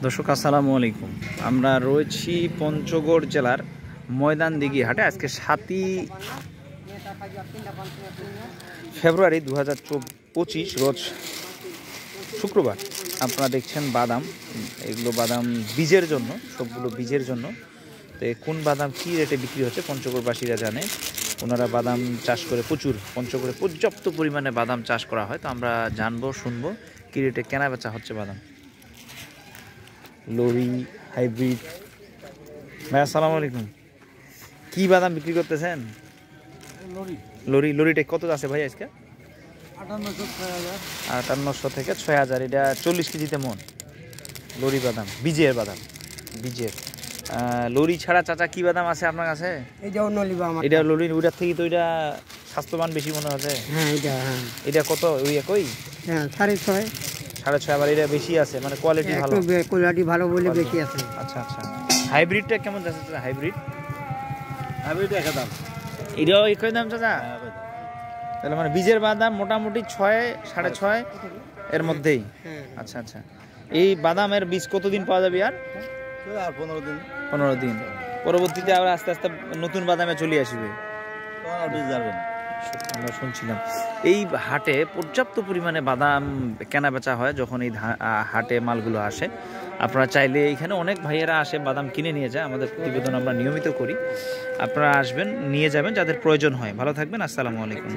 দর্শক আসসালামু আলাইকুম। আমরা রয়েছি পঞ্চগড় জেলার ময়দানদিঘি হাটে। আজকে 7ই ফেব্রুয়ারি 2025 রোজ শুক্রবার। আপনারা দেখছেন বাদাম, এগুলো বাদাম বীজের জন্য, সবগুলো বীজের জন্য। তো কোন বাদাম কী রেটে বিক্রি হচ্ছে পঞ্চগড়বাসীরা জানে। ওনারা বাদাম চাষ করে প্রচুর, পঞ্চগড়ে পর্যাপ্ত পরিমাণে বাদাম চাষ করা হয়। তো আমরা জানবো, শুনবো কী রেটে কেনা বেচা হচ্ছে বাদাম। Lorry hybrid. ভাই আসসালামু আলাইকুম, কি বাদাম বিক্রি করতেছেন? লরিটা কত আছে ভাই আজকে? 5800 থেকে 6000। এটা 40 কেজিতে মন লরি বাদাম, বীজের বাদাম, বীজের। লরি ছাড়া চাচা কি বাদাম আছে আপনার কাছে? এটা লরি, ওইটার থেকে তো এটা স্বাস্থ্যবান বেশি মনে হচ্ছে। এটা কত? ওই একই 6.5 6.5। আবার এটা বেশি আছে, মানে কোয়ালিটি ভালো, কোয়ালিটি ভালো বলে বেশি আছে। আচ্ছা আচ্ছা। হাইব্রিডটা কেমন যাচ্ছে? হাইব্রিড একই দাম। এটাও একই দাম চাচা? তাহলে মানে বীজের বাদাম মোটামুটি 6-6.5 এর মধ্যেই। আচ্ছা আচ্ছা। এই বাদামের বীজ কতদিন পাওয়া যাবে? আর 15 দিন। পরবর্তীতে আবার আস্তে আস্তে নতুন বাদামে চলে আসবে। আমরা শুনছিলাম এই হাটে পর্যাপ্ত পরিমাণে বাদাম কেনা বেচা হয় যখন এই হাটে মালগুলো আসে। আপনারা চাইলে এখানে অনেক ভাইয়েরা আসে, বাদাম কিনে নিয়ে যায়। আমাদের প্রতিবেদন আমরা নিয়মিত করি, আপনারা আসবেন, নিয়ে যাবেন যাদের প্রয়োজন হয়। ভালো থাকবেন, আসসালামু আলাইকুম।